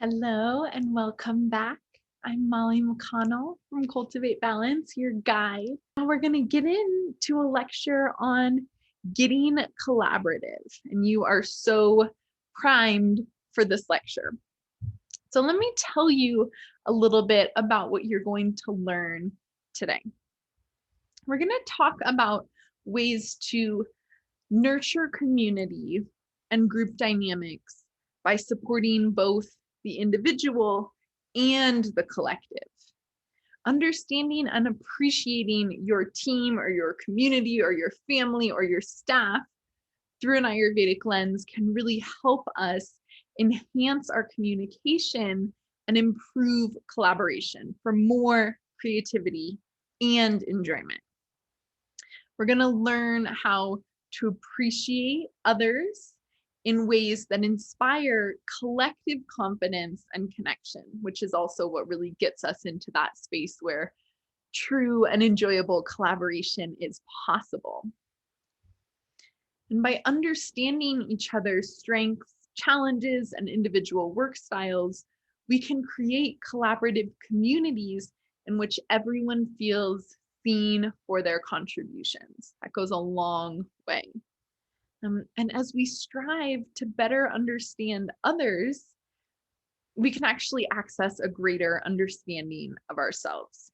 Hello and welcome back. I'm Molly McCONNELL from Cultivate Balance, your guide. Now we're going to get into a lecture on getting collaborative, and you are so primed for this lecture. So let me tell you a little bit about what you're going to learn today. We're going to talk about ways to nurture community and group dynamics by supporting both the individual and the collective. Understanding and appreciating your team or your community or your family or your staff through an Ayurvedic lens can really help us enhance our communication and improve collaboration for more creativity and enjoyment. We're going to learn how to appreciate others in ways that inspire collective confidence and connection, which is also what really gets us into that space where true and enjoyable collaboration is possible. And by understanding each other's strengths, challenges, and individual work styles, we can create collaborative communities in which everyone feels seen for their contributions. That goes a long way. And as we strive to better understand others, we can actually access a greater understanding of ourselves.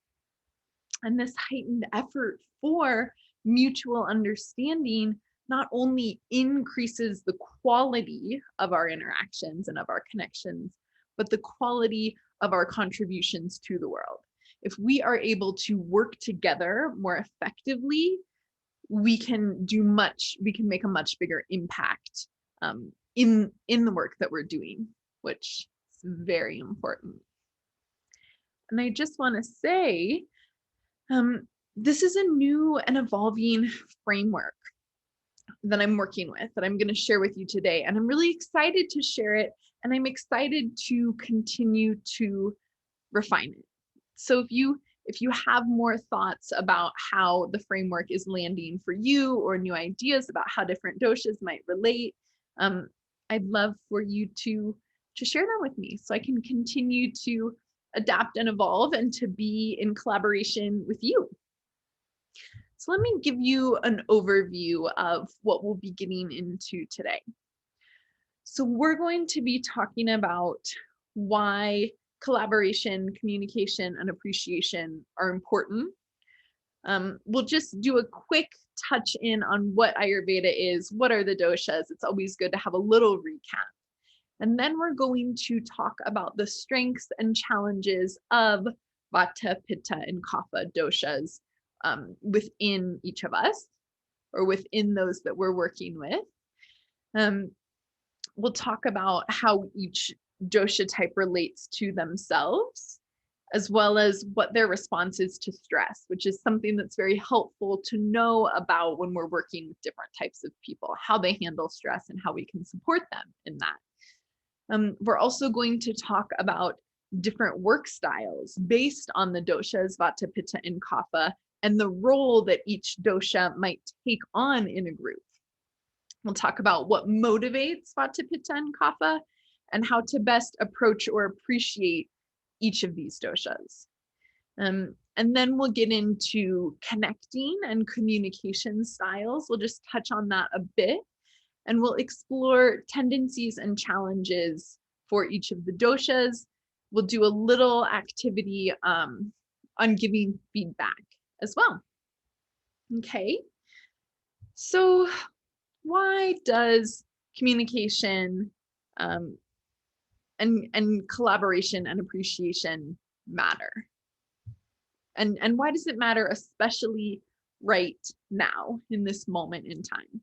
And this heightened effort for mutual understanding not only increases the quality of our interactions and of our connections, but the quality of our contributions to the world. If we are able to work together more effectively, we can make a much bigger impact in the work that we're doing, which is very important. And I just want to say, this is a new and evolving framework that I'm working with, that I'm going to share with you today. And I'm really excited to share it. And I'm excited to continue to refine it. So if you have more thoughts about how the framework is landing for you, or new ideas about how different doshas might relate, I'd love for you to share them with me so I can continue to adapt and evolve and to be in collaboration with you. So let me give you an overview of what we'll be getting into today. So we're going to be talking about why collaboration, communication, and appreciation are important. We'll just do a quick touch in on what Ayurveda is, what are the doshas. It's always good to have a little recap. And then we're going to talk about the strengths and challenges of Vata, Pitta, and Kapha doshas within each of us, or within those that we're working with. We'll talk about how each dosha type relates to themselves, as well as what their response is to stress, which is something that's very helpful to know about when we're working with different types of people, how they handle stress and how we can support them in that. We're also going to talk about different work styles based on the doshas, Vata, Pitta, and Kapha, and the role that each dosha might take on in a group. We'll talk about what motivates Vata, Pitta, and Kapha, and how to best approach or appreciate each of these doshas. And then we'll get into connecting and communication styles. We'll just touch on that a bit, and we'll explore tendencies and challenges for each of the doshas. We'll do a little activity on giving feedback as well. Okay, so why does communication and collaboration and appreciation matter? And why does it matter, especially right now in this moment in time?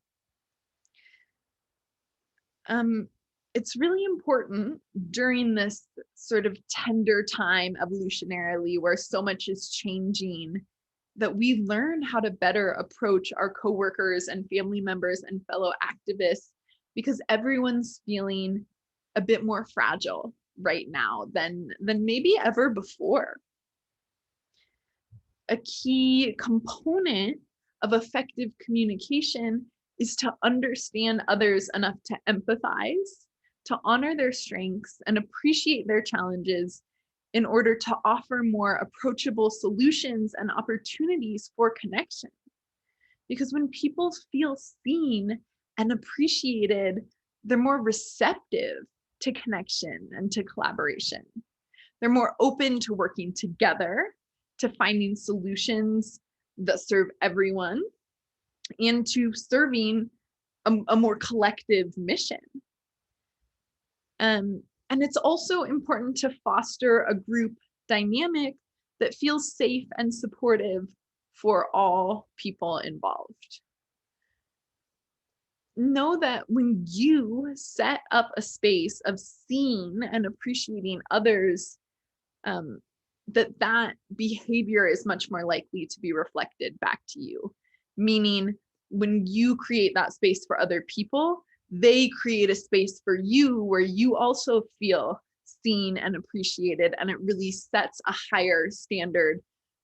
It's really important during this sort of tender time evolutionarily, where so much is changing, that we learn how to better approach our coworkers and family members and fellow activists, because everyone's feeling a bit more fragile right now than maybe ever before. A key component of effective communication is to understand others enough to empathize, to honor their strengths and appreciate their challenges in order to offer more approachable solutions and opportunities for connection. Because when people feel seen and appreciated, they're more receptive to connection and to collaboration. They're more open to working together, to finding solutions that serve everyone, and to serving a more collective mission. And it's also important to foster a group dynamic that feels safe and supportive for all people involved. Know that when you set up a space of seeing and appreciating others, that behavior is much more likely to be reflected back to you. Meaning, when you create that space for other people, they create a space for you where you also feel seen and appreciated, and it really sets a higher standard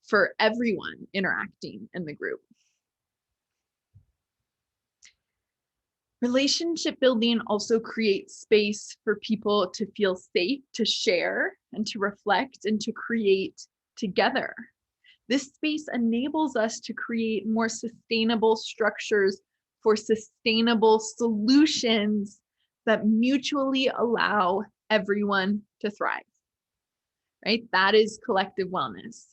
for everyone interacting in the group. Relationship building also creates space for people to feel safe, to share, and to reflect, and to create together. This space enables us to create more sustainable structures for sustainable solutions that mutually allow everyone to thrive, right? That is collective wellness.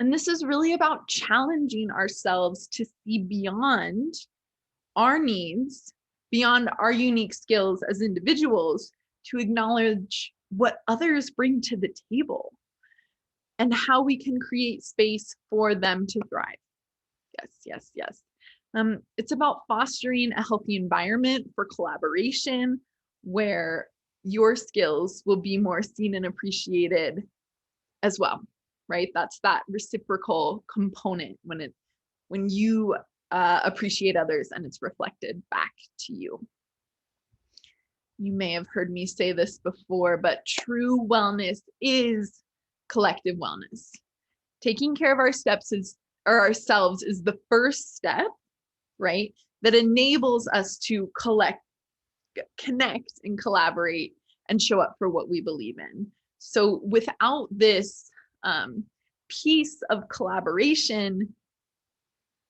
And this is really about challenging ourselves to see beyond our needs, beyond our unique skills as individuals, to acknowledge what others bring to the table and how we can create space for them to thrive. Yes. It's about fostering a healthy environment for collaboration where your skills will be more seen and appreciated as well, right? That's that reciprocal component when you appreciate others and it's reflected back to you. You may have heard me say this before, but true wellness is collective wellness. Taking care of ourselves is the first step, right? That enables us to connect and collaborate and show up for what we believe in. So without this piece of collaboration,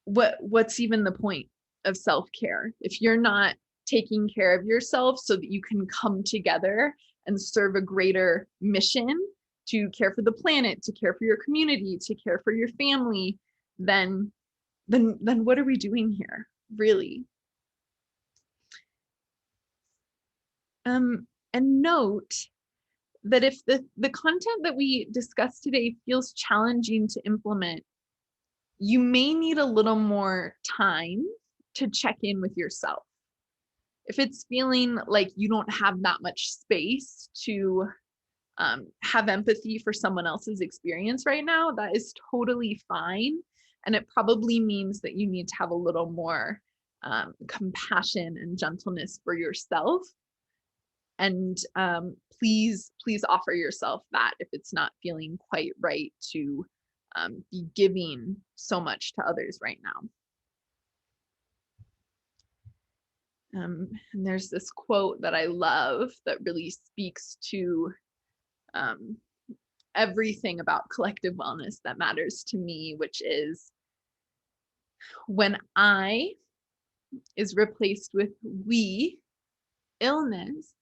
what's even the point of self-care if you're not taking care of yourself so that you can come together and serve a greater mission to care for the planet, to care for your community, to care for your family? Then what are we doing here, really? And note that if the content that we discussed today feels challenging to implement, you may need a little more time to check in with yourself. If it's feeling like you don't have that much space to have empathy for someone else's experience right now, that is totally fine. And it probably means that you need to have a little more compassion and gentleness for yourself. And please offer yourself that if it's not feeling quite right to be giving so much to others right now. And there's this quote that I love that really speaks to everything about collective wellness that matters to me, which is, when I is replaced with we, illness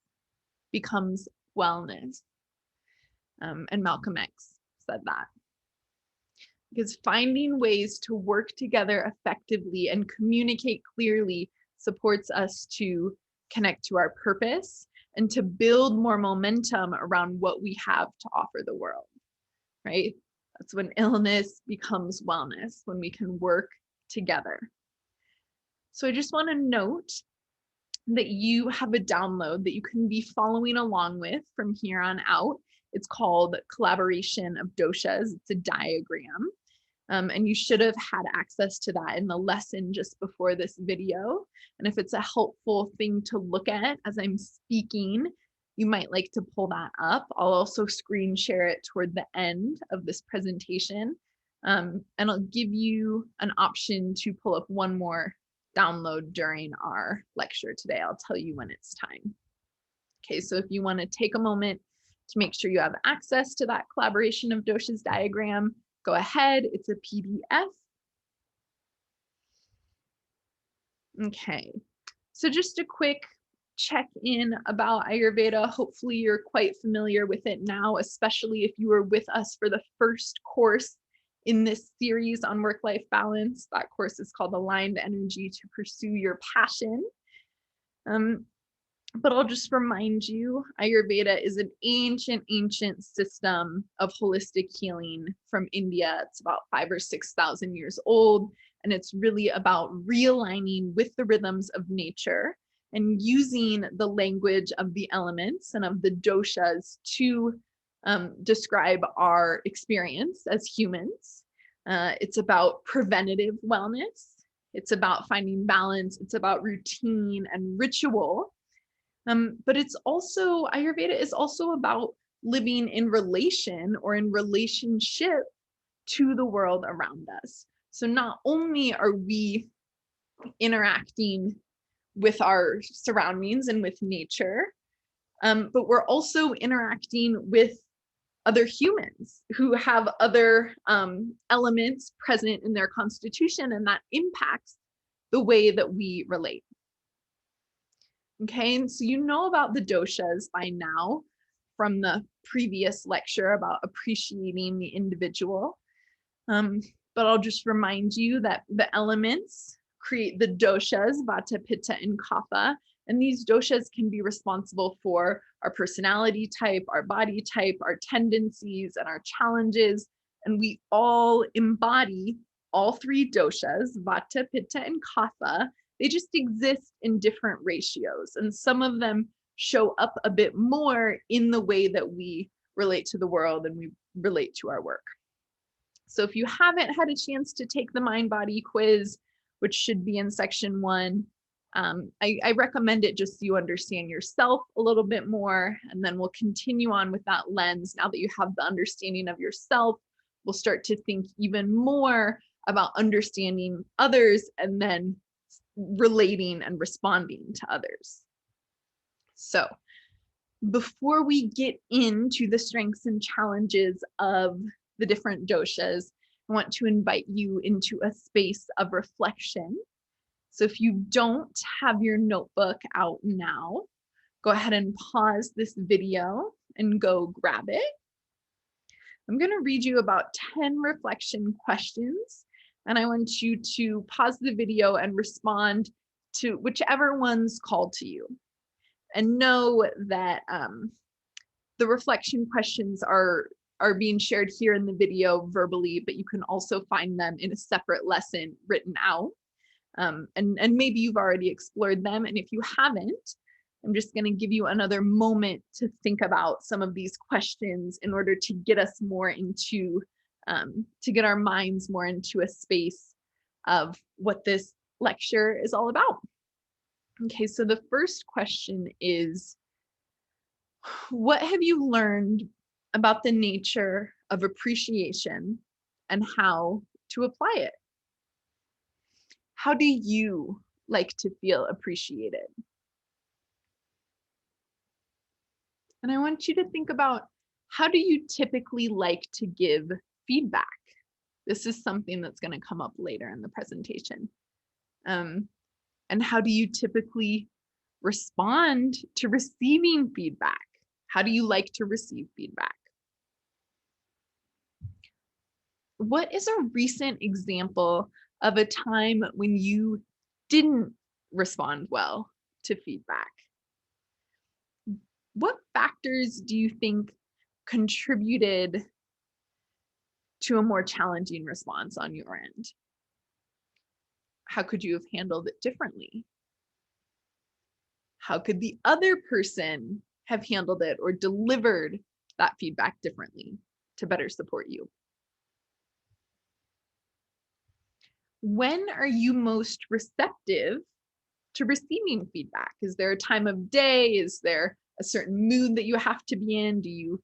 becomes wellness. And Malcolm X said that. Because finding ways to work together effectively and communicate clearly supports us to connect to our purpose and to build more momentum around what we have to offer the world, right? That's when illness becomes wellness, when we can work together. So I just want to note that you have a download that you can be following along with from here on out. It's called Collaboration of Doshas. It's a diagram. And you should have had access to that in the lesson just before this video. And if it's a helpful thing to look at as I'm speaking, you might like to pull that up. I'll also screen share it toward the end of this presentation. And I'll give you an option to pull up one more download during our lecture today. I'll tell you when it's time. Okay, so if you want to take a moment to make sure you have access to that collaboration of Doshas diagram, go ahead. It's a PDF. Okay, so just a quick check-in about Ayurveda. Hopefully you're quite familiar with it now, especially if you were with us for the first course in this series on work-life balance. That course is called Aligned Energy to Pursue Your Passion. But I'll just remind you, Ayurveda is an ancient system of holistic healing from India. It's about 5,000 or 6,000 years old, and it's really about realigning with the rhythms of nature and using the language of the elements and of the doshas to describe our experience as humans. It's about preventative wellness. It's about finding balance. It's about routine and ritual. But it's also, Ayurveda is also about living in relation or in relationship to the world around us. So not only are we interacting with our surroundings and with nature, but we're also interacting with other humans who have other elements present in their constitution, and that impacts the way that we relate. Okay, and so you know about the doshas by now from the previous lecture about appreciating the individual. But I'll just remind you that the elements create the doshas, Vata, Pitta, and Kapha. And these doshas can be responsible for our personality type, our body type, our tendencies, and our challenges. And we all embody all three doshas, Vata, Pitta, and Kapha. They just exist in different ratios. And some of them show up a bit more in the way that we relate to the world and we relate to our work. So if you haven't had a chance to take the mind-body quiz, which should be in section 1, I recommend it just so you understand yourself a little bit more, and then we'll continue on with that lens. Now that you have the understanding of yourself, we'll start to think even more about understanding others and then relating and responding to others. So before we get into the strengths and challenges of the different doshas, I want to invite you into a space of reflection. So if you don't have your notebook out now, go ahead and pause this video and go grab it. I'm going to read you about 10 reflection questions, and I want you to pause the video and respond to whichever one's called to you. And know that the reflection questions are being shared here in the video verbally, but you can also find them in a separate lesson written out. And maybe you've already explored them. And if you haven't, I'm just going to give you another moment to think about some of these questions in order to get us more into, to get our minds more into a space of what this lecture is all about. Okay, so the first question is, what have you learned about the nature of appreciation and how to apply it? How do you like to feel appreciated? And I want you to think about, how do you typically like to give feedback? This is something that's going to come up later in the presentation. And how do you typically respond to receiving feedback? How do you like to receive feedback? What is a recent example of a time when you didn't respond well to feedback? What factors do you think contributed to a more challenging response on your end? How could you have handled it differently? How could the other person have handled it or delivered that feedback differently to better support you? When are you most receptive to receiving feedback? Is there a time of day? Is there a certain mood that you have to be in? Do you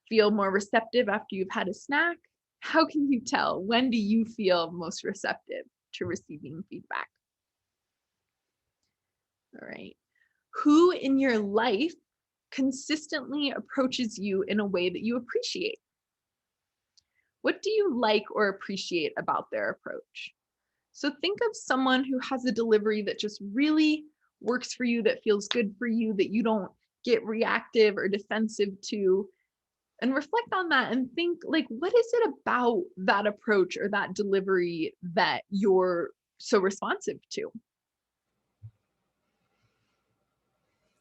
feel more receptive after you've had a snack? How can you tell? When do you feel most receptive to receiving feedback? All right. Who in your life consistently approaches you in a way that you appreciate? What do you like or appreciate about their approach? So think of someone who has a delivery that just really works for you, that feels good for you, that you don't get reactive or defensive to, and reflect on that and think, like, what is it about that approach or that delivery that you're so responsive to?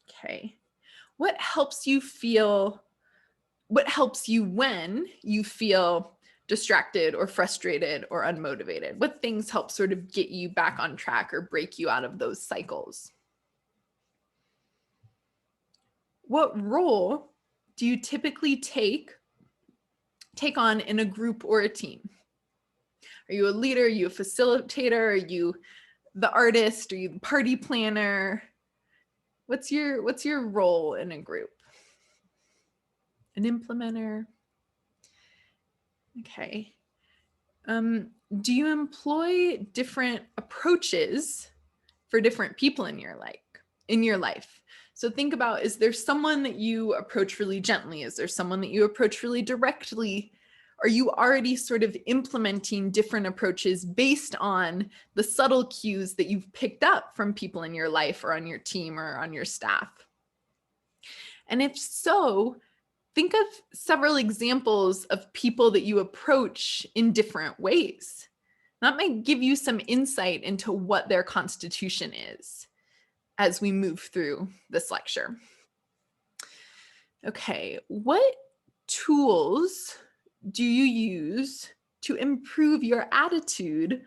Okay. What helps you feel, what helps you when you feel distracted or frustrated or unmotivated? What things help sort of get you back on track or break you out of those cycles? What role do you typically take on in a group or a team? Are you a leader? Are you a facilitator? Are you the artist? Are you the party planner? What's your role in a group? An implementer? Okay. Do you employ different approaches for different people in your life? So think about, is there someone that you approach really gently? Is there someone that you approach really directly? Are you already sort of implementing different approaches based on the subtle cues that you've picked up from people in your life or on your team or on your staff? And if so, think of several examples of people that you approach in different ways. That might give you some insight into what their constitution is as we move through this lecture. Okay, what tools do you use to improve your attitude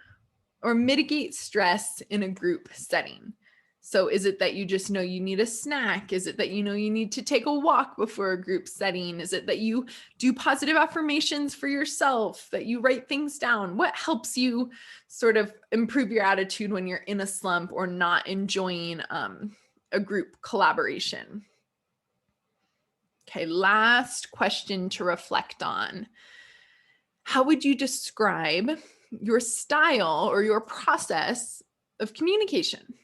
or mitigate stress in a group setting? So is it that you just know you need a snack? Is it that you know you need to take a walk before a group setting? Is it that you do positive affirmations for yourself, that you write things down? What helps you sort of improve your attitude when you're in a slump or not enjoying a group collaboration? Okay, last question to reflect on. How would you describe your style or your process of communication?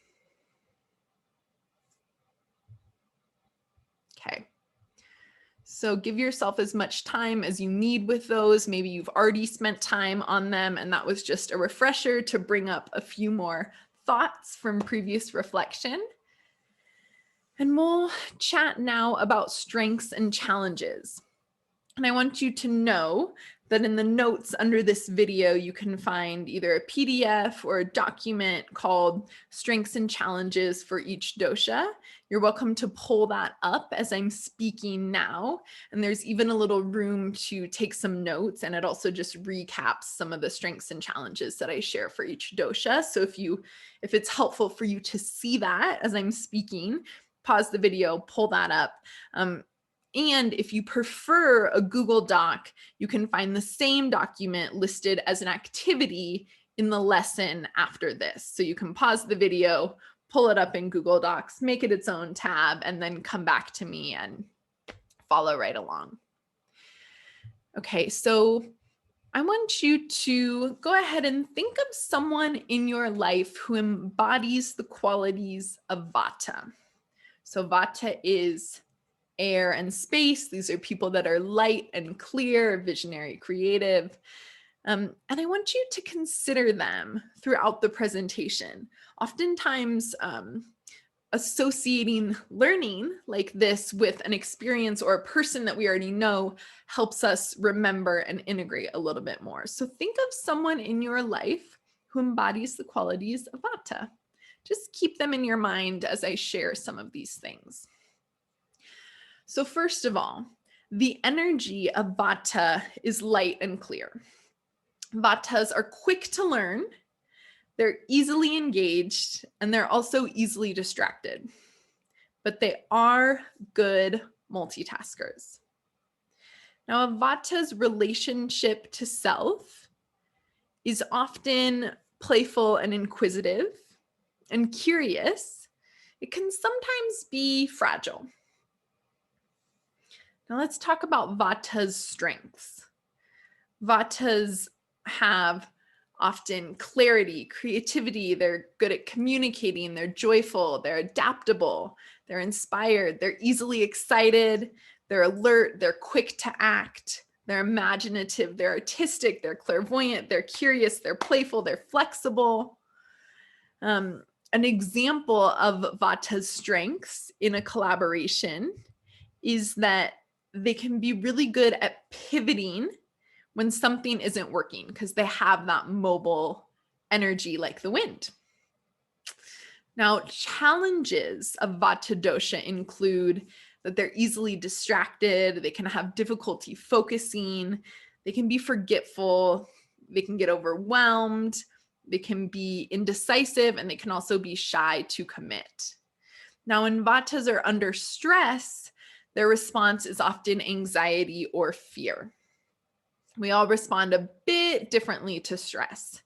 Okay. So give yourself as much time as you need with those. Maybe you've already spent time on them, and that was just a refresher to bring up a few more thoughts from previous reflection. And we'll chat now about strengths and challenges. And I want you to know that in the notes under this video, you can find either a PDF or a document called Strengths and Challenges for each dosha. You're welcome to pull that up as I'm speaking now. And there's even a little room to take some notes, and it also just recaps some of the strengths and challenges that I share for each dosha. So if it's helpful for you to see that as I'm speaking, pause the video, pull that up. And if you prefer a Google Doc, you can find the same document listed as an activity in the lesson after this. So you can pause the video, pull it up in Google Docs, make it its own tab, and then come back to me and follow right along. Okay, so I want you to go ahead and think of someone in your life who embodies the qualities of Vata. So Vata is air and space. These are people that are light and clear, visionary, creative. And I want you to consider them throughout the presentation. Oftentimes, associating learning like this with an experience or a person that we already know helps us remember and integrate a little bit more. So think of someone in your life who embodies the qualities of Vata. Just keep them in your mind as I share some of these things. So first of all, the energy of Vata is light and clear. Vatas are quick to learn, they're easily engaged, and they're also easily distracted. But they are good multitaskers. Now, a Vata's relationship to self is often playful and inquisitive and curious. It can sometimes be fragile. Now let's talk about Vata's strengths. Vatas have often clarity, creativity. They're good at communicating. They're joyful. They're adaptable. They're inspired. They're easily excited. They're alert. They're quick to act. They're imaginative. They're artistic. They're clairvoyant. They're curious. They're playful. They're flexible. An example of Vata's strengths in a collaboration is that they can be really good at pivoting when something isn't working because they have that mobile energy like the wind. Now, challenges of Vata dosha include that they're easily distracted, they can have difficulty focusing, they can be forgetful, they can get overwhelmed, they can be indecisive, and they can also be shy to commit. Now, when Vatas are under stress, their response is often anxiety or fear. We all respond a bit differently to stress.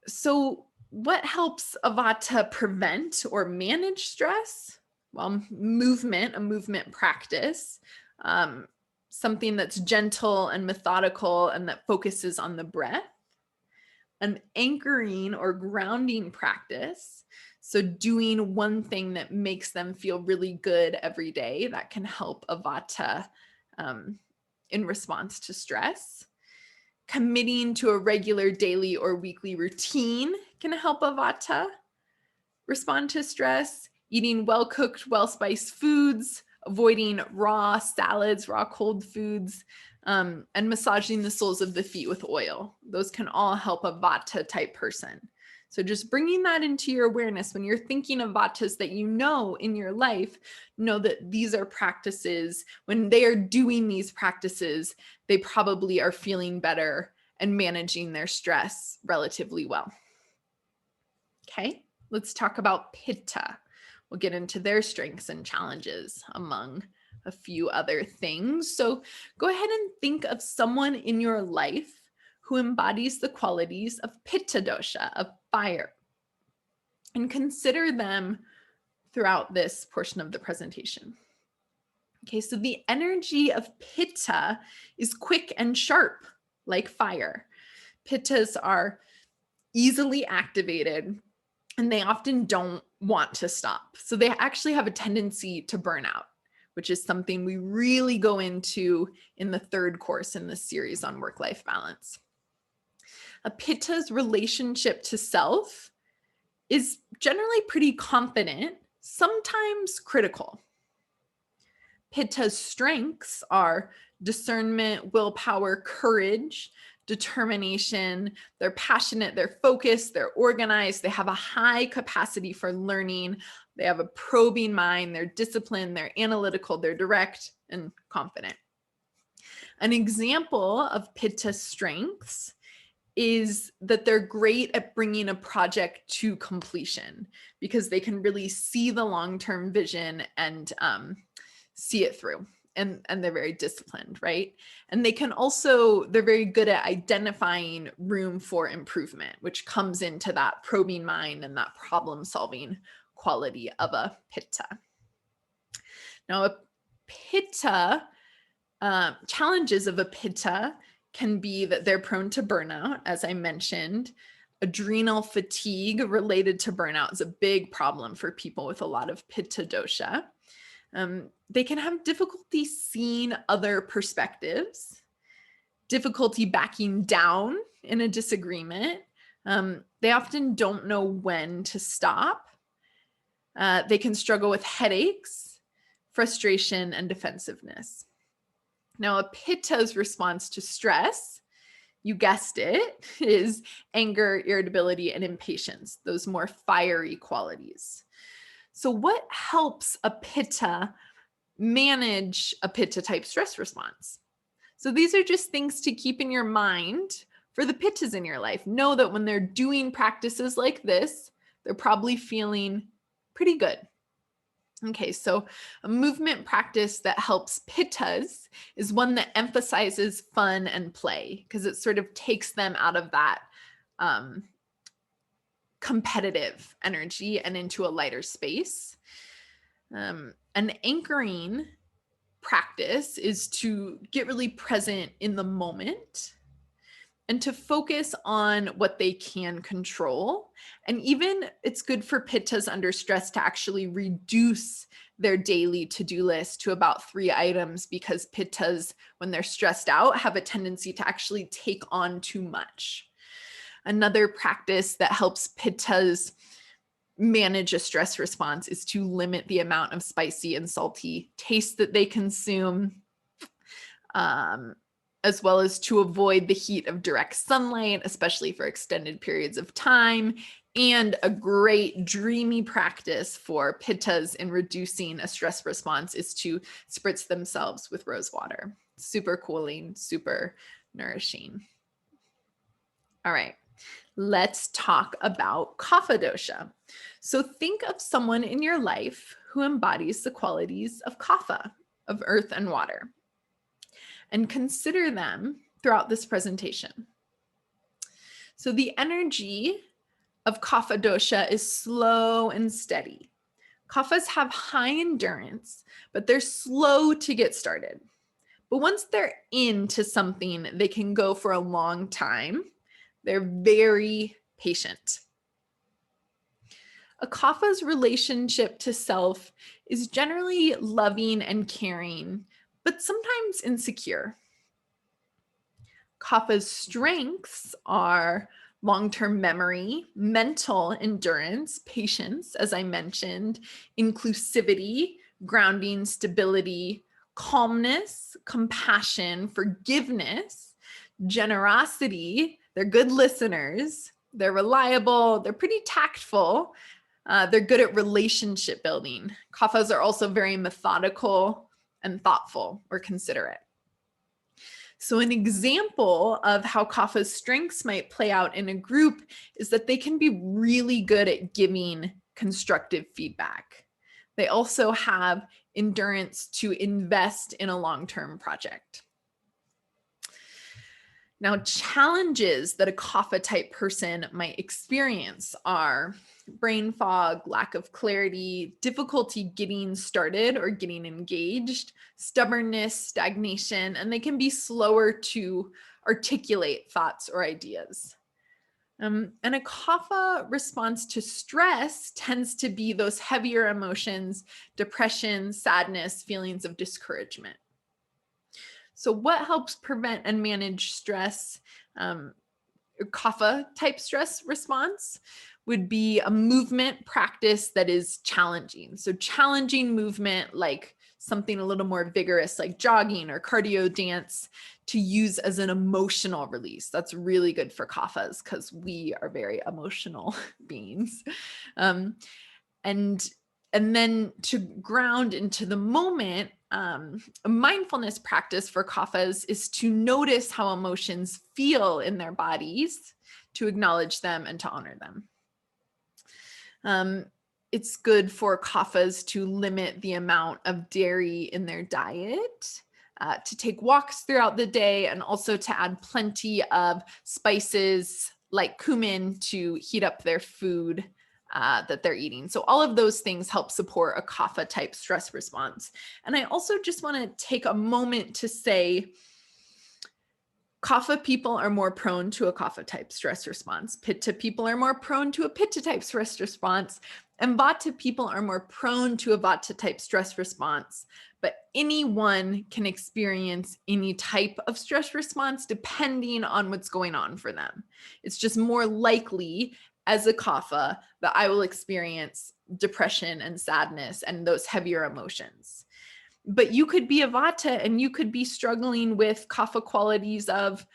So what helps a Vata prevent or manage stress? Well, a movement practice, something that's gentle and methodical and that focuses on the breath. An anchoring or grounding practice. So doing one thing that makes them feel really good every day, that can help a Vata in response to stress. Committing to a regular daily or weekly routine can help a Vata respond to stress. Eating well-cooked, well-spiced foods, avoiding raw salads, raw cold foods, and massaging the soles of the feet with oil. Those can all help a Vata type person. So just bringing that into your awareness when you're thinking of Vatas that you know in your life, know that these are practices. When they are doing these practices, they probably are feeling better and managing their stress relatively well. Okay, let's talk about Pitta. We'll get into their strengths and challenges among a few other things. So go ahead and think of someone in your life who embodies the qualities of Pitta dosha, of fire, and consider them throughout this portion of the presentation. Okay, so the energy of Pitta is quick and sharp, like fire. Pittas are easily activated and they often don't want to stop. So they actually have a tendency to burn out, which is something we really go into in the third course in this series on work-life balance. A Pitta's relationship to self is generally pretty confident, sometimes critical. Pitta's strengths are discernment, willpower, courage, determination. They're passionate, they're focused, they're organized, they have a high capacity for learning, they have a probing mind, they're disciplined, they're analytical, they're direct and confident. An example of Pitta's strengths is that they're great at bringing a project to completion because they can really see the long-term vision and see it through. And they're very disciplined, right? And they can also, they're very good at identifying room for improvement, which comes into that probing mind and that problem-solving quality of a Pitta. Now, a Pitta, challenges of a Pitta can be that they're prone to burnout, as I mentioned. Adrenal fatigue related to burnout is a big problem for people with a lot of Pitta dosha. They can have difficulty seeing other perspectives, difficulty backing down in a disagreement. They often don't know when to stop. They can struggle with headaches, frustration, and defensiveness. Now, a Pitta's response to stress, you guessed it, is anger, irritability, and impatience, those more fiery qualities. So what helps a Pitta manage a Pitta type stress response? So these are just things to keep in your mind for the Pittas in your life. Know that when they're doing practices like this, they're probably feeling pretty good. Okay, so a movement practice that helps Pittas is one that emphasizes fun and play because it sort of takes them out of that competitive energy and into a lighter space. An anchoring practice is to get really present in the moment and to focus on what they can control. And even it's good for Pittas under stress to actually reduce their daily to-do list to about 3 items, because Pittas, when they're stressed out, have a tendency to actually take on too much. Another practice that helps Pittas manage a stress response is to limit the amount of spicy and salty taste that they consume, as well as to avoid the heat of direct sunlight, especially for extended periods of time. And a great dreamy practice for Pittas in reducing a stress response is to spritz themselves with rose water. Super cooling, super nourishing. All right. Let's talk about Kapha Dosha. So think of someone in your life who embodies the qualities of Kapha, of earth and water, and consider them throughout this presentation. So the energy of Kapha Dosha is slow and steady. Kaphas have high endurance, but they're slow to get started. But once they're into something, they can go for a long time. They're very patient. A Kapha's relationship to self is generally loving and caring, but sometimes insecure. Kapha's strengths are long-term memory, mental endurance, patience, as I mentioned, inclusivity, grounding, stability, calmness, compassion, forgiveness, generosity. They're good listeners. They're reliable. They're pretty tactful. They're good at relationship building. Kaphas are also very methodical and thoughtful or considerate. So an example of how Kapha's strengths might play out in a group is that they can be really good at giving constructive feedback. They also have endurance to invest in a long-term project. Now, challenges that a Kapha type person might experience are brain fog, lack of clarity, difficulty getting started or getting engaged, stubbornness, stagnation, and they can be slower to articulate thoughts or ideas. And a Kapha response to stress tends to be those heavier emotions, depression, sadness, feelings of discouragement. So what helps prevent and manage stress? Kapha type stress response would be a movement practice that is challenging. So challenging movement, like something a little more vigorous, like jogging or cardio dance, to use as an emotional release. That's really good for Kaphas because we are very emotional beings. And then to ground into the moment, a mindfulness practice for Kaphas is to notice how emotions feel in their bodies, to acknowledge them and to honor them. It's good for Kaphas to limit the amount of dairy in their diet, to take walks throughout the day, and also to add plenty of spices like cumin to heat up their food that they're eating. So all of those things help support a Kapha type stress response. And I also just want to take a moment to say, Kapha people are more prone to a Kapha type stress response. Pitta people are more prone to a Pitta type stress response. And Vata people are more prone to a Vata type stress response. But anyone can experience any type of stress response depending on what's going on for them. It's just more likely as a Kapha that I will experience depression and sadness and those heavier emotions. But you could be a Vata and you could be struggling with Kapha qualities of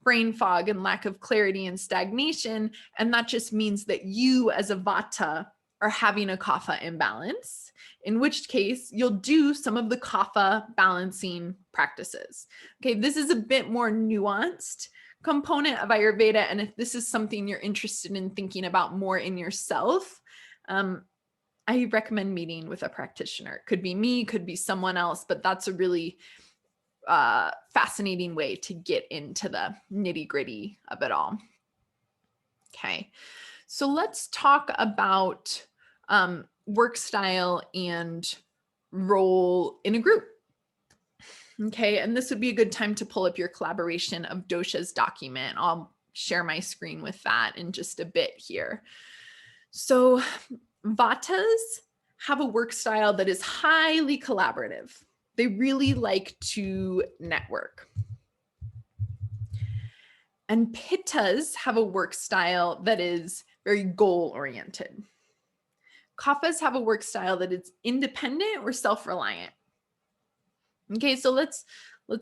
brain fog and lack of clarity and stagnation. And that just means that you as a Vata are having a Kapha imbalance, in which case you'll do some of the Kapha balancing practices. Okay, this is a bit more nuanced component of Ayurveda. And if this is something you're interested in thinking about more in yourself, I recommend meeting with a practitioner. It could be me, could be someone else, but that's a really fascinating way to get into the nitty-gritty of it all. Okay, so let's talk about work style and role in a group. Okay, and this would be a good time to pull up your collaboration of Doshas document. I'll share my screen with that in just a bit here. So Vatas have a work style that is highly collaborative. They really like to network. And Pittas have a work style that is very goal-oriented. Kaphas have a work style that is independent or self-reliant. Okay, so let's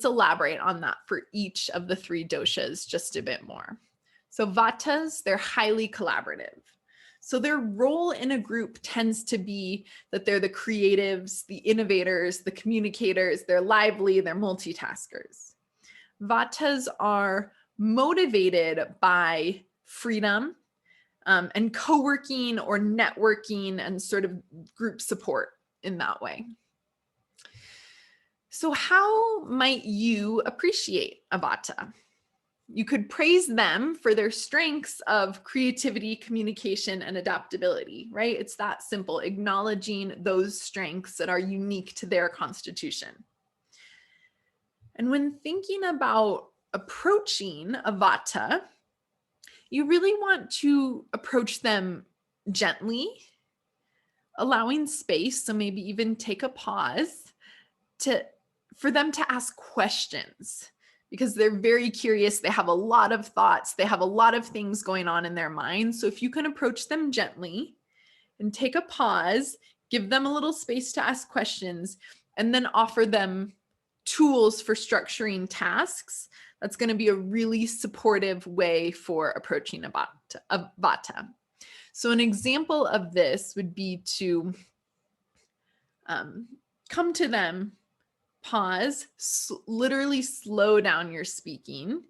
elaborate on that for each of the three doshas just a bit more. So Vatas, they're highly collaborative. So their role in a group tends to be that they're the creatives, the innovators, the communicators, they're lively, they're multitaskers. Vatas are motivated by freedom and co-working or networking and sort of group support in that way. So how might you appreciate a Vata? You could praise them for their strengths of creativity, communication, and adaptability, right? It's that simple, acknowledging those strengths that are unique to their constitution. And when thinking about approaching a Vata, you really want to approach them gently, allowing space, so maybe even take a pause for them to ask questions, because they're very curious. They have a lot of thoughts. They have a lot of things going on in their mind. So if you can approach them gently and take a pause, give them a little space to ask questions, and then offer them tools for structuring tasks, that's going to be a really supportive way for approaching a Vata. So an example of this would be to come to them, pause, literally slow down your speaking,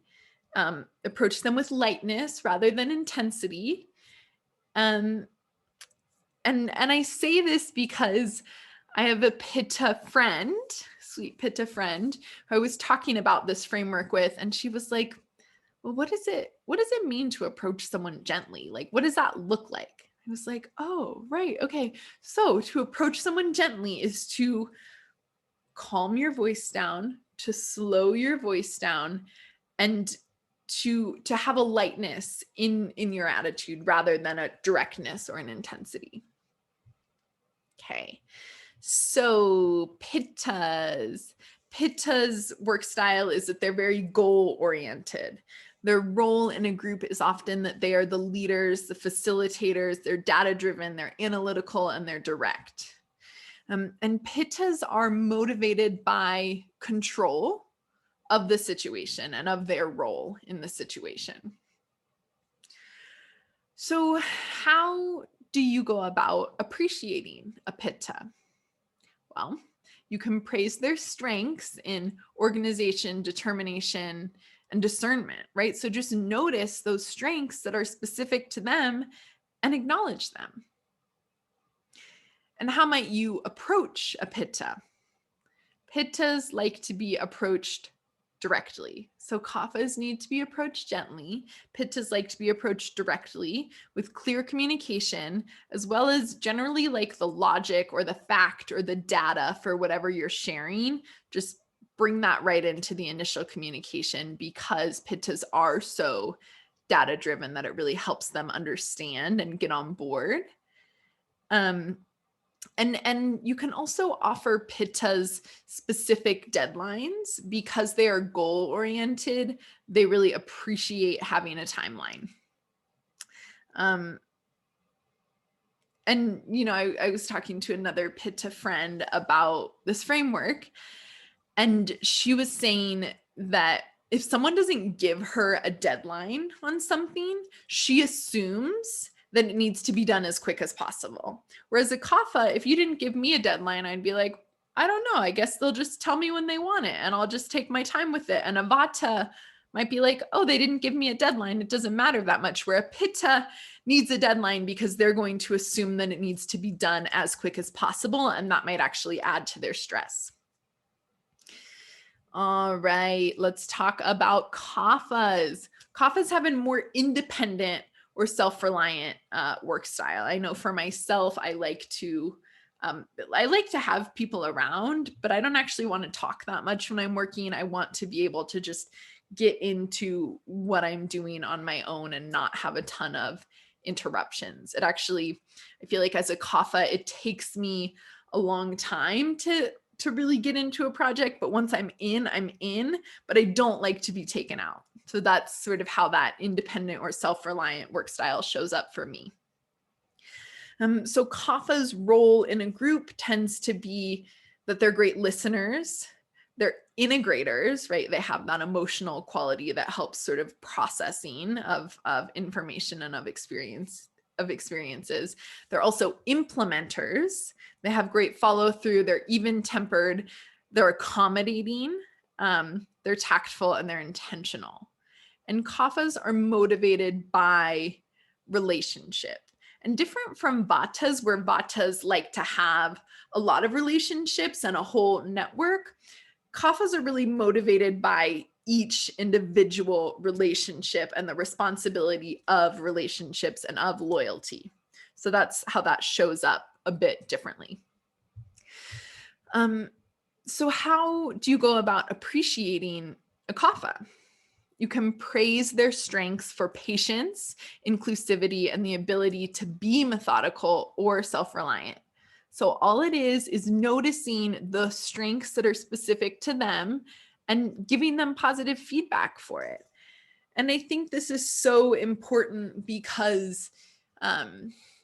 approach them with lightness rather than intensity. And I say this because I have a Pitta friend, sweet Pitta friend, who I was talking about this framework with, and she was like, well, what does it mean to approach someone gently? Like, what does that look like? I was like, oh, right. Okay. So to approach someone gently is to calm your voice down, to slow your voice down, and to have a lightness in your attitude rather than a directness or an intensity. Okay. So Pitta's work style is that they're very goal oriented. Their role in a group is often that they are the leaders, the facilitators, they're data driven, they're analytical, and they're direct. And Pittas are motivated by control of the situation and of their role in the situation. So how do you go about appreciating a Pitta? Well, you can praise their strengths in organization, determination, and discernment, right? So just notice those strengths that are specific to them and acknowledge them. And how might you approach a Pitta? Pittas like to be approached directly. So Kaphas need to be approached gently. Pittas like to be approached directly with clear communication, as well as generally like the logic or the fact or the data for whatever you're sharing. Just bring that right into the initial communication, because Pittas are so data driven that it really helps them understand and get on board. And you can also offer Pittas specific deadlines because they are goal oriented. They really appreciate having a timeline. And, you know, I was talking to another Pitta friend about this framework, and she was saying that if someone doesn't give her a deadline on something, she assumes that it needs to be done as quick as possible. Whereas a Kapha, if you didn't give me a deadline, I'd be like, I don't know, I guess they'll just tell me when they want it and I'll just take my time with it. And a Vata might be like, oh, they didn't give me a deadline, it doesn't matter that much. Where a Pitta needs a deadline because they're going to assume that it needs to be done as quick as possible, and that might actually add to their stress. All right, let's talk about Kaphas. Kaphas have a more independent or self-reliant work style. I know for myself, I like to I like to have people around, but I don't actually want to talk that much when I'm working. I want to be able to just get into what I'm doing on my own and not have a ton of interruptions. It actually, I feel like as a Kapha, it takes me a long time to really get into a project, but once I'm in, but I don't like to be taken out. So that's sort of how that independent or self-reliant work style shows up for me. So Kapha's role in a group tends to be that they're great listeners, they're integrators, right? They have that emotional quality that helps sort of processing of information and of experiences. They're also implementers. They have great follow through. They're even tempered. They're accommodating. They're tactful and they're intentional. And Kaphas are motivated by relationship. And different from Vatas, where Vatas like to have a lot of relationships and a whole network, Kaphas are really motivated by each individual relationship and the responsibility of relationships and of loyalty. So that's how that shows up a bit differently. So how do you go about appreciating a Kapha? You can praise their strengths for patience, inclusivity, and the ability to be methodical or self-reliant. So all it is noticing the strengths that are specific to them and giving them positive feedback for it. And I think this is so important because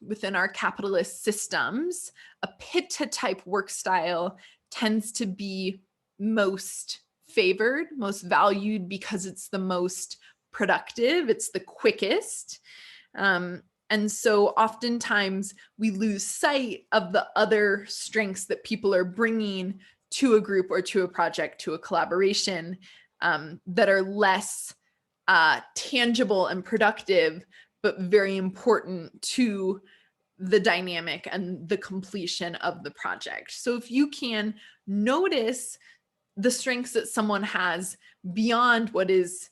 within our capitalist systems, a Pitta type work style tends to be most favored, most valued because it's the most productive, it's the quickest. And so oftentimes we lose sight of the other strengths that people are bringing to a group or to a project, to a collaboration, that are less tangible and productive, but very important to the dynamic and the completion of the project. So if you can notice the strengths that someone has beyond what is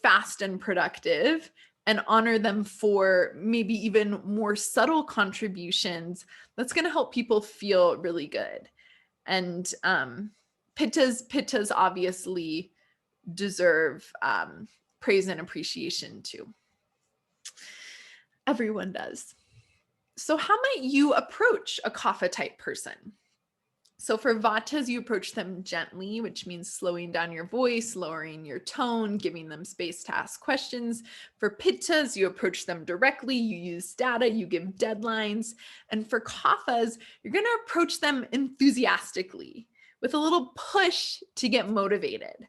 fast and productive and honor them for maybe even more subtle contributions, that's going to help people feel really good. And Pittas obviously deserve praise and appreciation too. Everyone does. So how might you approach a Kapha type person? So for Vatas, you approach them gently, which means slowing down your voice, lowering your tone, giving them space to ask questions. For Pittas, you approach them directly, you use data, you give deadlines. And for Kaphas, you're going to approach them enthusiastically with a little push to get motivated,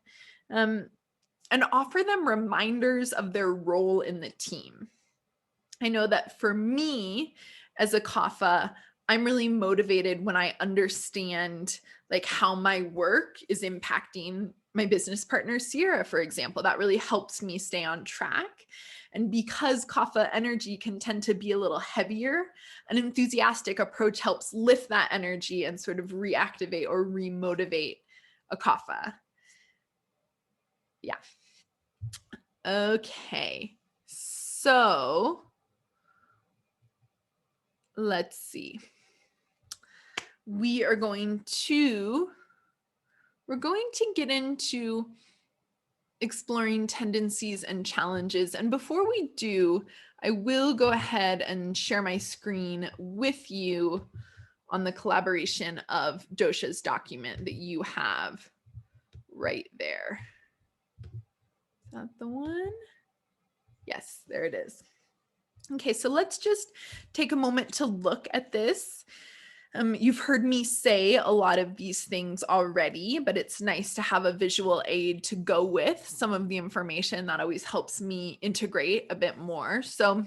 and offer them reminders of their role in the team. I know that for me as a Kapha, I'm really motivated when I understand like how my work is impacting my business partner, Sierra, for example. That really helps me stay on track. And because Kapha energy can tend to be a little heavier, an enthusiastic approach helps lift that energy and sort of reactivate or remotivate a Kapha. Yeah. Okay. So let's see. We're going to get into exploring tendencies and challenges. And before we do, I will go ahead and share my screen with you on the collaboration of Dosha's document that you have right there. Is that the one? Yes, there it is. Okay, so let's just take a moment to look at this. You've heard me say a lot of these things already, but it's nice to have a visual aid to go with some of the information. That always helps me integrate a bit more. So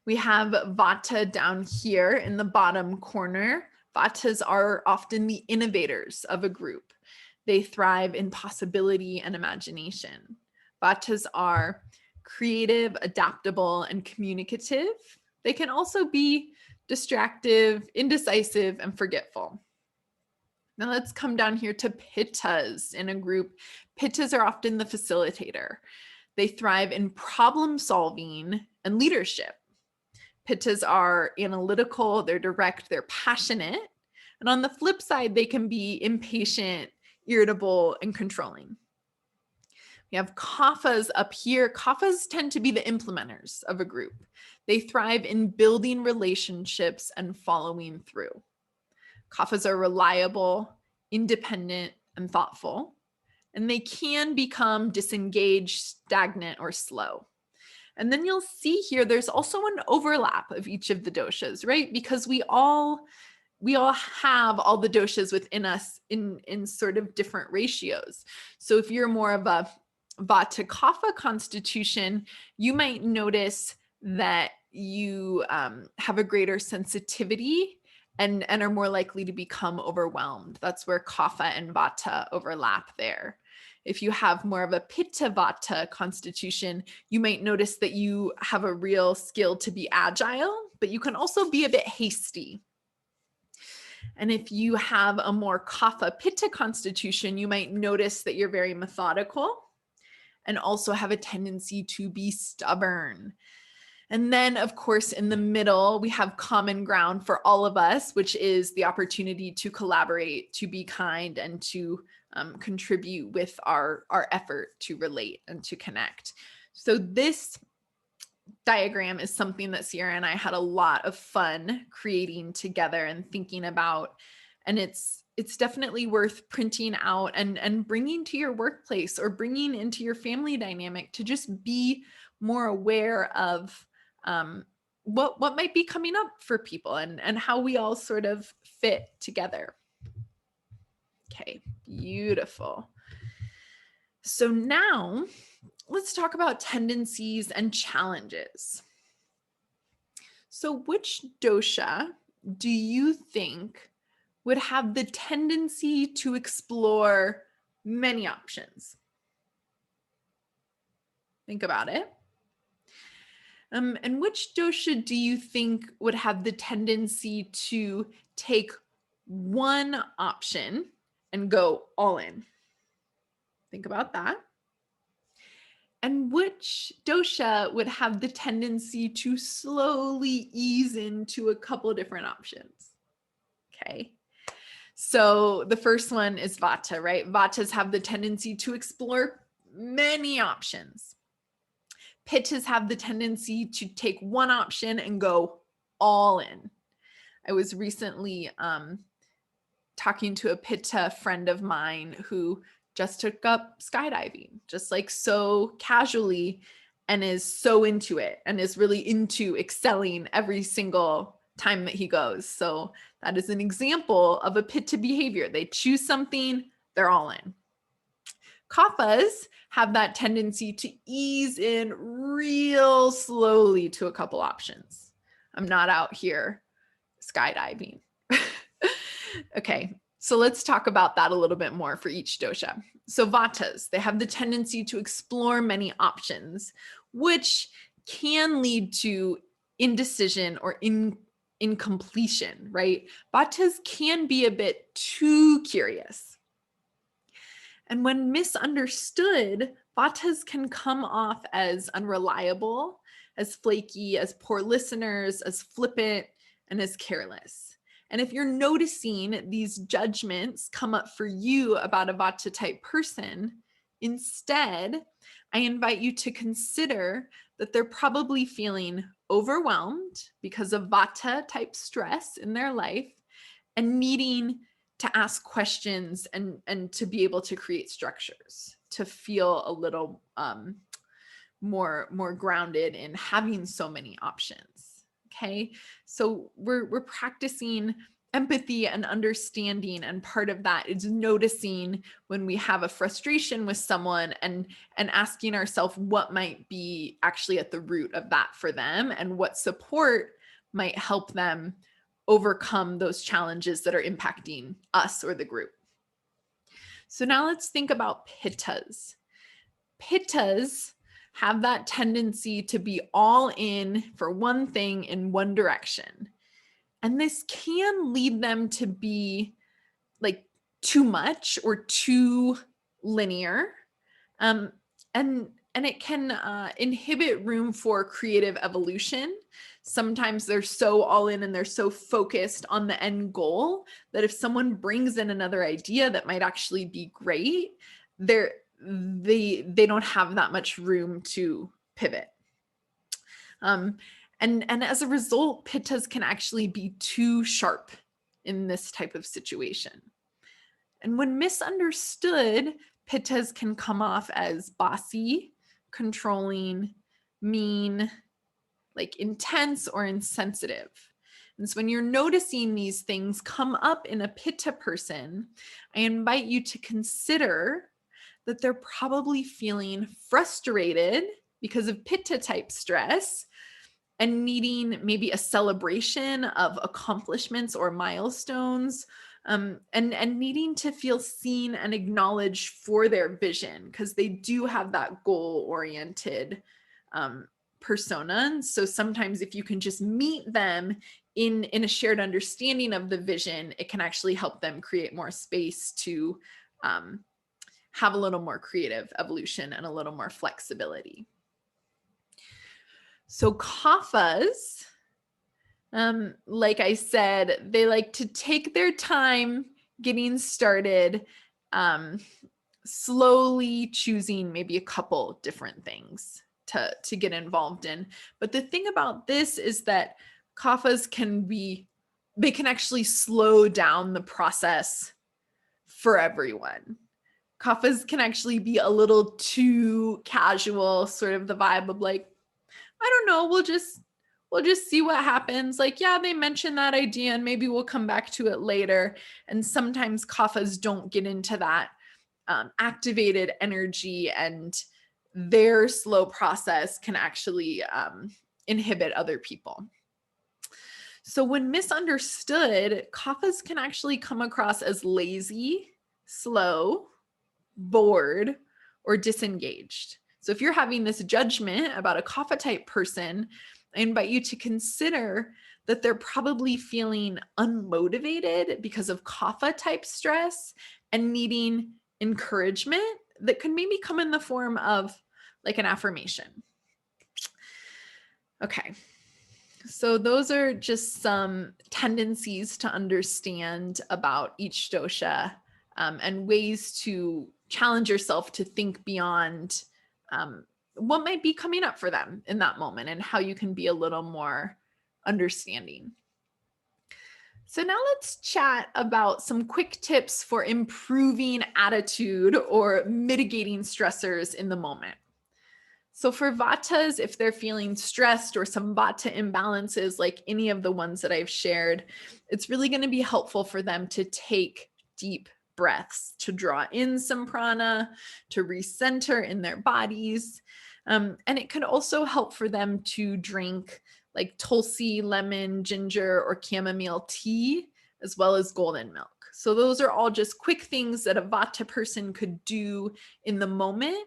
we have Vata down here in the bottom corner. Vatas are often the innovators of a group. They thrive in possibility and imagination. Vatas are creative, adaptable, and communicative. They can also be distractive, indecisive, and forgetful. Now let's come down here to Pittas in a group. Pittas are often the facilitator. They thrive in problem solving and leadership. Pittas are analytical, they're direct, they're passionate. And on the flip side, they can be impatient, irritable, and controlling. We have Kaphas up here. Kaphas tend to be the implementers of a group. They thrive in building relationships and following through. Kaphas are reliable, independent, and thoughtful, and they can become disengaged, stagnant, or slow. And then you'll see here, there's also an overlap of each of the doshas, right? Because we all have all the doshas within us in sort of different ratios. So if you're more of a Vata Kapha constitution, you might notice that you have a greater sensitivity and are more likely to become overwhelmed. That's where Kapha and Vata overlap there. If you have more of a Pitta Vata constitution, you might notice that you have a real skill to be agile, but you can also be a bit hasty. And if you have a more Kapha Pitta constitution, you might notice that you're very methodical and also have a tendency to be stubborn. And then, of course, in the middle, we have common ground for all of us, which is the opportunity to collaborate, to be kind, and to contribute with our effort to relate and to connect. So this diagram is something that Sierra and I had a lot of fun creating together and thinking about. And it's definitely worth printing out and bringing to your workplace or bringing into your family dynamic to just be more aware of what might be coming up for people and how we all sort of fit together. Okay, beautiful. So now let's talk about tendencies and challenges. So which dosha do you think would have the tendency to explore many options? Think about it. And which dosha do you think would have the tendency to take one option and go all in? Think about that. And which dosha would have the tendency to slowly ease into a couple different options? Okay. So the first one is Vata, right? Vatas have the tendency to explore many options. Pittas have the tendency to take one option and go all in. I was recently talking to a Pitta friend of mine who just took up skydiving, just like so casually, and is so into it and is really into excelling every single time that he goes. So that is an example of a Pitta behavior. They choose something, they're all in. Kaphas have that tendency to ease in real slowly to a couple options. I'm not out here skydiving. Okay, so let's talk about that a little bit more for each dosha. So Vatas, they have the tendency to explore many options, which can lead to indecision or incompletion, right? Vatas can be a bit too curious. And when misunderstood, Vatas can come off as unreliable, as flaky, as poor listeners, as flippant, and as careless. And if you're noticing these judgments come up for you about a Vata type person, instead, I invite you to consider that they're probably feeling overwhelmed because of Vata type stress in their life and needing to ask questions and to be able to create structures, to feel a little more grounded in having so many options. Okay, so we're practicing empathy and understanding, and part of that is noticing when we have a frustration with someone and asking ourselves what might be actually at the root of that for them and what support might help them overcome those challenges that are impacting us or the group. So now let's think about Pittas. Pittas have that tendency to be all in for one thing in one direction. And this can lead them to be like too much or too linear. And it can inhibit room for creative evolution. Sometimes they're so all in and they're so focused on the end goal that if someone brings in another idea that might actually be great, they don't have that much room to pivot. And as a result, pittas can actually be too sharp in this type of situation. And when misunderstood, pittas can come off as bossy, controlling, mean, like intense or insensitive. And so when you're noticing these things come up in a pitta person, I invite you to consider that they're probably feeling frustrated because of pitta type stress and needing maybe a celebration of accomplishments or milestones, and needing to feel seen and acknowledged for their vision, because they do have that goal-oriented persona. And so sometimes if you can just meet them in a shared understanding of the vision, it can actually help them create more space to have a little more creative evolution and a little more flexibility. So kaphas, like I said, they like to take their time getting started, slowly choosing maybe a couple different things to get involved in. But the thing about this is that kaphas they can actually slow down the process for everyone. Kaphas can actually be a little too casual, sort of the vibe of like, I don't know, we'll just see what happens. Like, yeah, they mentioned that idea and maybe we'll come back to it later. And sometimes kaphas don't get into that activated energy, and their slow process can actually inhibit other people. So when misunderstood, kaphas can actually come across as lazy, slow, bored, or disengaged. So if you're having this judgment about a kapha type person, I invite you to consider that they're probably feeling unmotivated because of kapha type stress and needing encouragement that could maybe come in the form of like an affirmation. Okay. So those are just some tendencies to understand about each dosha, and ways to challenge yourself to think beyond what might be coming up for them in that moment and how you can be a little more understanding. So now let's chat about some quick tips for improving attitude or mitigating stressors in the moment. So for Vatas, if they're feeling stressed or some Vata imbalances, like any of the ones that I've shared, it's really going to be helpful for them to take deep breaths, to draw in some prana, to recenter in their bodies. And it could also help for them to drink like tulsi, lemon, ginger, or chamomile tea, as well as golden milk. So those are all just quick things that a Vata person could do in the moment.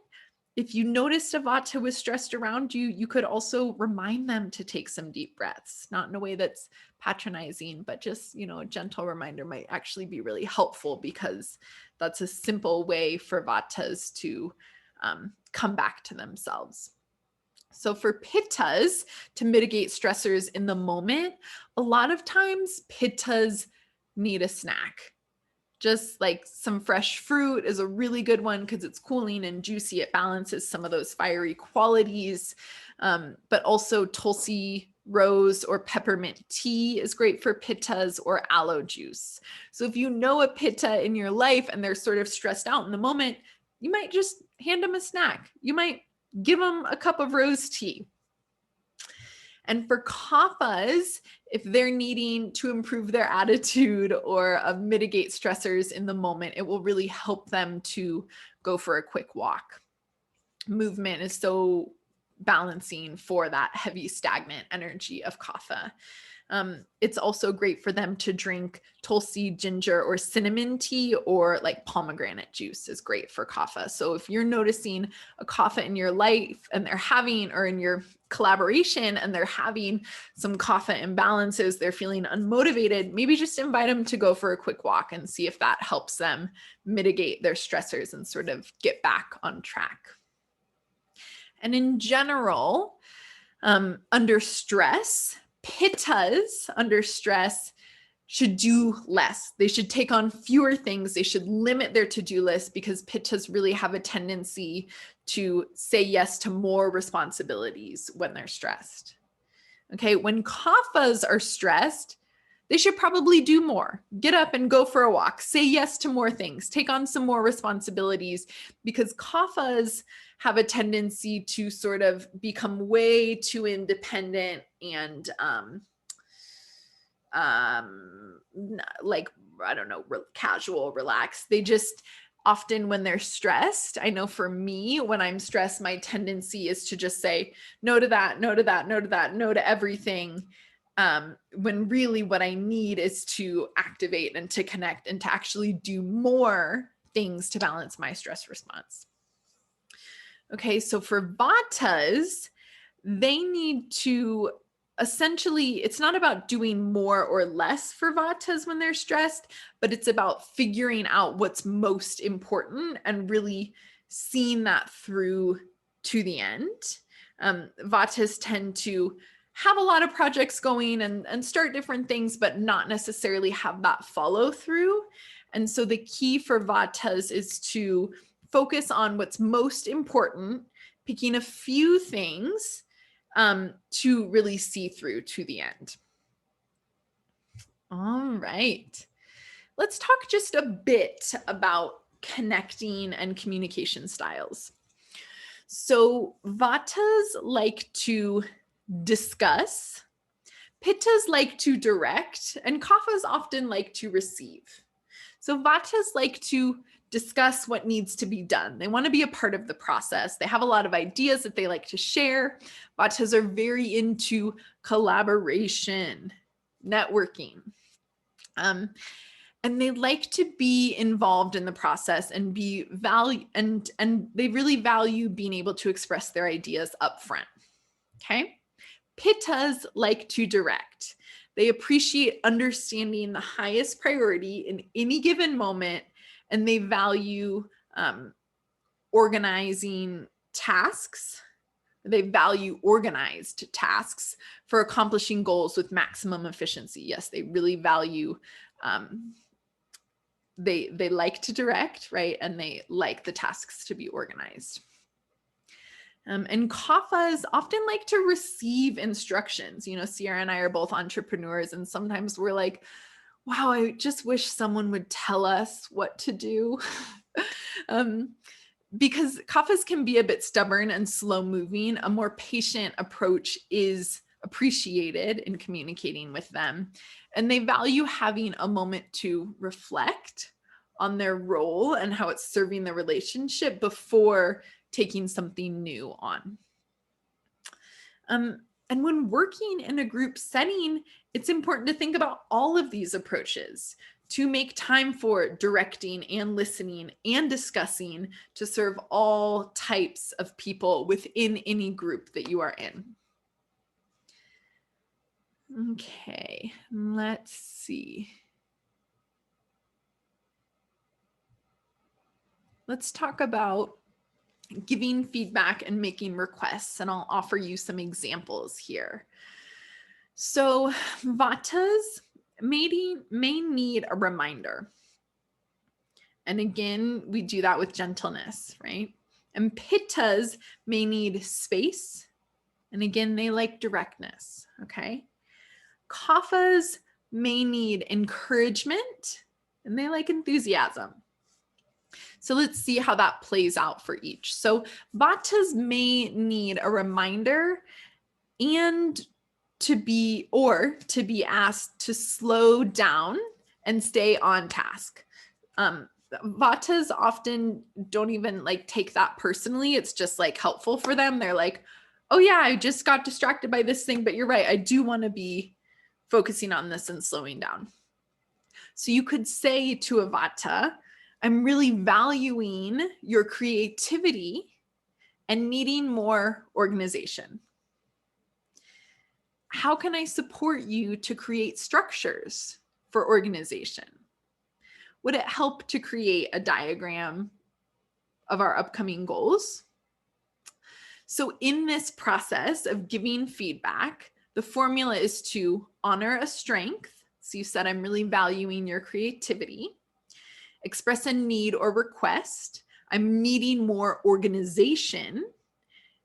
If you noticed a Vata was stressed around you, you could also remind them to take some deep breaths, not in a way that's patronizing, but just, a gentle reminder might actually be really helpful, because that's a simple way for Vatas to come back to themselves. So for pittas, to mitigate stressors in the moment, a lot of times pittas need a snack. Just like some fresh fruit is a really good one because it's cooling and juicy. It balances some of those fiery qualities. But also tulsi, rose, or peppermint tea is great for pittas, or aloe juice. So if you know a pitta in your life and they're sort of stressed out in the moment, you might just hand them a snack. You might give them a cup of rose tea. And for kaphas, if they're needing to improve their attitude or mitigate stressors in the moment, it will really help them to go for a quick walk. Movement is so balancing for that heavy, stagnant energy of kapha. It's also great for them to drink tulsi, ginger, or cinnamon tea, or like pomegranate juice is great for kapha. So if you're noticing a kapha in your life and they're having, or in your collaboration and they're having some kapha imbalances, they're feeling unmotivated, maybe just invite them to go for a quick walk and see if that helps them mitigate their stressors and sort of get back on track. And in general, under stress, Pittas under stress should do less. They should take on fewer things. They should limit their to-do list because Pittas really have a tendency to say yes to more responsibilities when they're stressed. Okay, when Kaphas are stressed, they should probably do more. Get up and go for a walk. Say yes to more things. Take on some more responsibilities because Kaphas have a tendency to sort of become way too independent and like, I don't know, casual, relaxed. They just often, when they're stressed, I know for me, when I'm stressed, my tendency is to just say no to that, no to that, no to that, no to everything. When really what I need is to activate and to connect and to actually do more things to balance my stress response. Okay, so for Vatas, they need to essentially, it's not about doing more or less for Vatas when they're stressed, but it's about figuring out what's most important and really seeing that through to the end. Vatas tend to have a lot of projects going and start different things, but not necessarily have that follow through. And so the key for Vatas is to focus on what's most important, picking a few things to really see through to the end. All right. Let's talk just a bit about connecting and communication styles. So Vatas like to discuss, Pittas like to direct, and Kaphas often like to receive. So Vatas like to discuss what needs to be done. They want to be a part of the process. They have a lot of ideas that they like to share. Vatas are very into collaboration, networking. And they like to be involved in the process and be and they really value being able to express their ideas up front. Okay. Pittas like to direct. They appreciate understanding the highest priority in any given moment, and they value organizing tasks. They value organized tasks for accomplishing goals with maximum efficiency. Yes, they really value, they like to direct, right? And they like the tasks to be organized. And Kaphas often like to receive instructions. You know, Sierra and I are both entrepreneurs, and sometimes we're like, wow, I just wish someone would tell us what to do. Because Kaphas can be a bit stubborn and slow moving. A more patient approach is appreciated in communicating with them. And they value having a moment to reflect on their role and how it's serving the relationship before taking something new on. And when working in a group setting, it's important to think about all of these approaches to make time for directing and listening and discussing to serve all types of people within any group that you are in. Okay, let's see. Let's talk about giving feedback and making requests, and I'll offer you some examples here. So Vatas may need a reminder. And again, we do that with gentleness, right? And Pittas may need space. And again, they like directness, okay? Kaphas may need encouragement, and they like enthusiasm. So let's see how that plays out for each. So Vatas may need a reminder and to be asked to slow down and stay on task. Vatas often don't even like take that personally. It's just like helpful for them. They're like, oh yeah, I just got distracted by this thing, but you're right. I do want to be focusing on this and slowing down. So you could say to a Vata, I'm really valuing your creativity and needing more organization. How can I support you to create structures for organization? Would it help to create a diagram of our upcoming goals? So in this process of giving feedback, The formula is to honor a strength. So you said, I'm really valuing your creativity. Express a need or request. I'm needing more organization.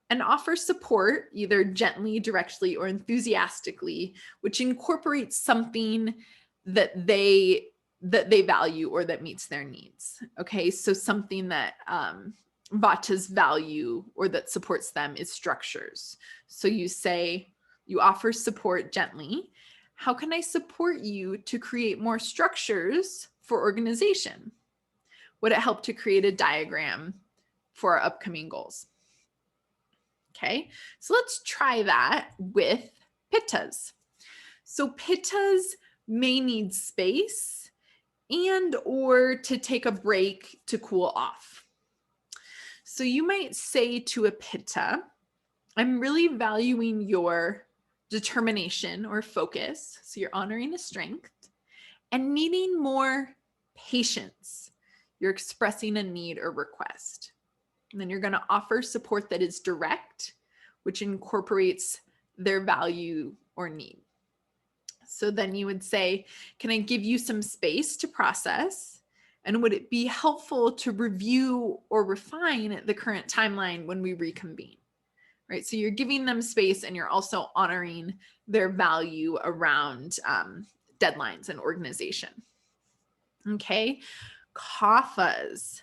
And offer support, either gently, directly, or enthusiastically, which incorporates something that they value or that meets their needs. Okay, so something that Vatas value or that supports them is structures. So you say, you offer support gently. How can I support you to create more structures for organization? Would it help to create a diagram for our upcoming goals? Okay, so let's try that with Pittas. So Pittas may need space and or to take a break to cool off. So you might say to a Pitta, I'm really valuing your determination or focus. So you're honoring a strength and needing more patience. You're expressing a need or request. And then you're going to offer support that is direct, which incorporates their value or need. So then you would say, can I give you some space to process? And would it be helpful to review or refine the current timeline when we reconvene? Right? So you're giving them space and you're also honoring their value around deadlines and organization. Okay. Kaphas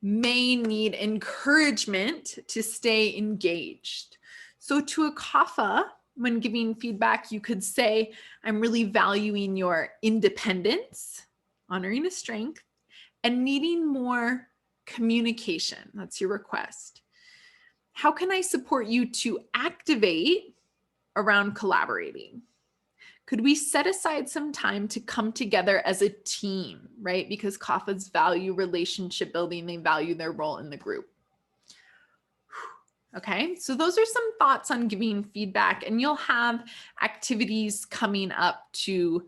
may need encouragement to stay engaged. So to a kapha, when giving feedback, you could say, I'm really valuing your independence, honoring a strength, and needing more communication. That's your request. How can I support you to activate around collaborating? Could we set aside some time to come together as a team, right? Because kaphas value relationship building. They value their role in the group. Okay, so those are some thoughts on giving feedback, and you'll have activities coming up to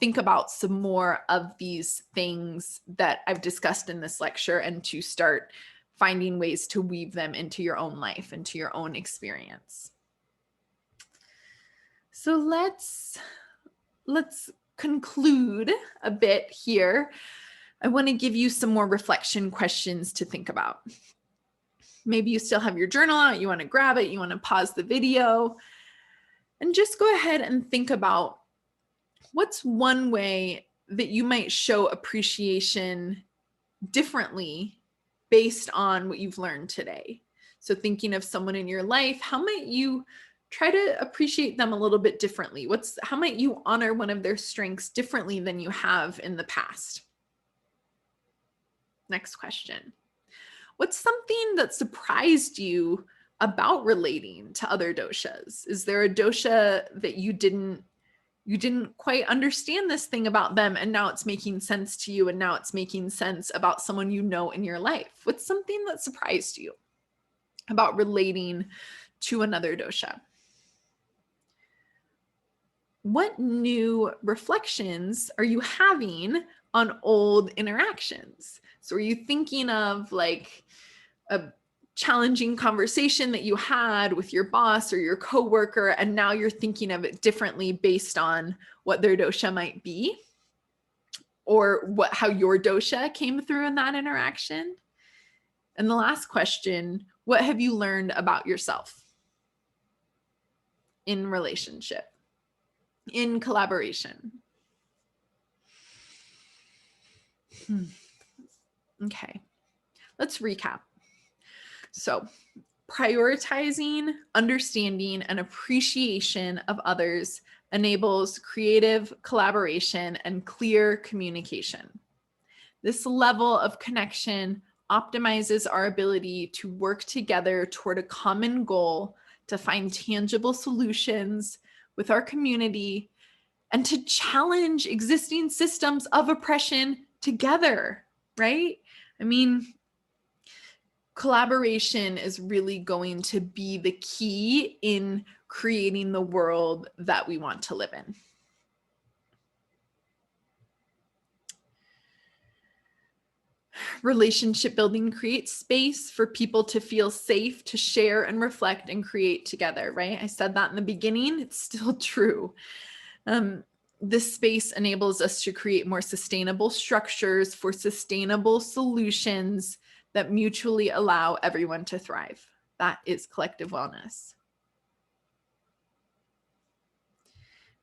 think about some more of these things that I've discussed in this lecture and to start finding ways to weave them into your own life, into your own experience. So let's conclude a bit here. I want to give you some more reflection questions to think about. Maybe you still have your journal out, you want to grab it, you want to pause the video, and just go ahead and think about what's one way that you might show appreciation differently based on what you've learned today. So thinking of someone in your life, how might you try to appreciate them a little bit differently? How might you honor one of their strengths differently than you have in the past? Next question. What's something that surprised you about relating to other doshas? Is there a dosha that you didn't quite understand this thing about them, and now it's making sense to you, and now it's making sense about someone you know in your life? What's something that surprised you about relating to another dosha? What new reflections are you having on old interactions? So are you thinking of like a challenging conversation that you had with your boss or your coworker, and now you're thinking of it differently based on what their dosha might be, or how your dosha came through in that interaction? And the last question, what have you learned about yourself in relationship, in collaboration? Okay, let's recap. So prioritizing, understanding, and appreciation of others enables creative collaboration and clear communication. This level of connection optimizes our ability to work together toward a common goal, to find tangible solutions with our community, and to challenge existing systems of oppression together, right? I mean, collaboration is really going to be the key in creating the world that we want to live in. Relationship building creates space for people to feel safe, to share and reflect and create together, right? I said that in the beginning, it's still true. This space enables us to create more sustainable structures for sustainable solutions that mutually allow everyone to thrive. That is collective wellness.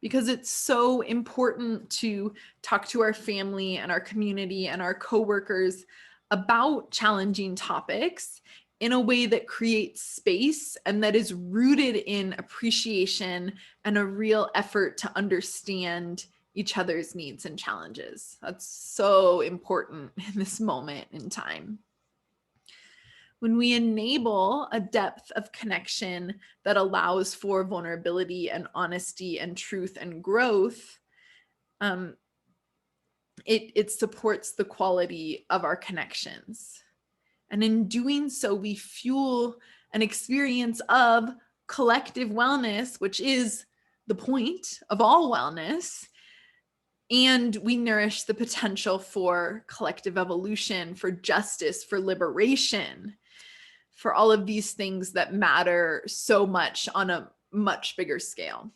Because it's so important to talk to our family and our community and our coworkers about challenging topics in a way that creates space and that is rooted in appreciation and a real effort to understand each other's needs and challenges. That's so important in this moment in time. When we enable a depth of connection that allows for vulnerability and honesty and truth and growth, it supports the quality of our connections. And in doing so, we fuel an experience of collective wellness, which is the point of all wellness. And we nourish the potential for collective evolution, for justice, for liberation, for all of these things that matter so much on a much bigger scale.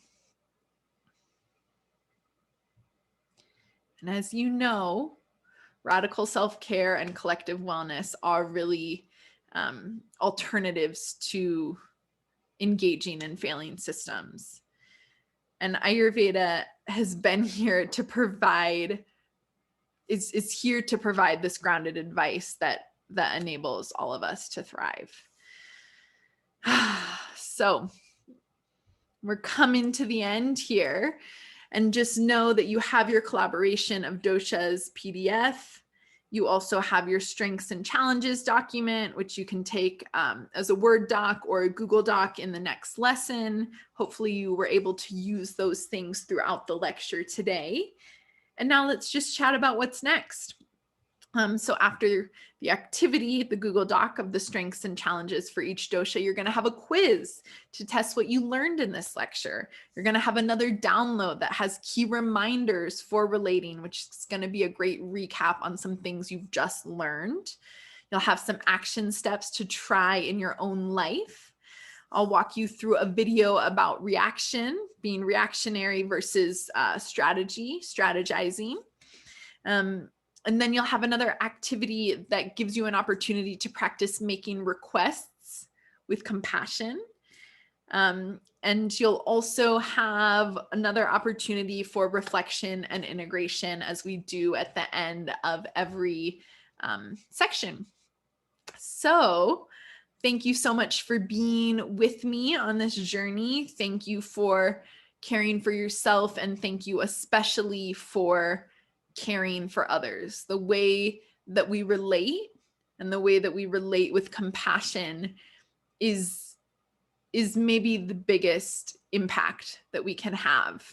And as you know, radical self-care and collective wellness are really alternatives to engaging in failing systems. And Ayurveda has been here to provide, is here to provide this grounded advice that enables all of us to thrive. So we're coming to the end here, and just know that you have your collaboration of Doshas PDF. You also have your strengths and challenges document, which you can take as a Word doc or a Google Doc in the next lesson. Hopefully you were able to use those things throughout the lecture today. And now let's just chat about what's next. So after the activity, the Google Doc of the strengths and challenges for each dosha, you're going to have a quiz to test what you learned in this lecture. You're going to have another download that has key reminders for relating, which is going to be a great recap on some things you've just learned. You'll have some action steps to try in your own life. I'll walk you through a video about reaction, being reactionary versus strategizing. And then you'll have another activity that gives you an opportunity to practice making requests with compassion. And you'll also have another opportunity for reflection and integration, as we do at the end of every section. So thank you so much for being with me on this journey. Thank you for caring for yourself, and thank you especially for caring for others. The way that we relate and the way that we relate with compassion is maybe the biggest impact that we can have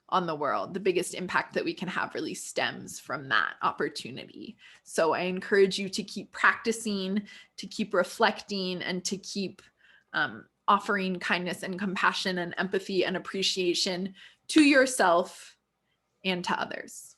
on the world. The biggest impact that we can have really stems from that opportunity. So I encourage you to keep practicing, to keep reflecting, and to keep offering kindness and compassion and empathy and appreciation to yourself and to others.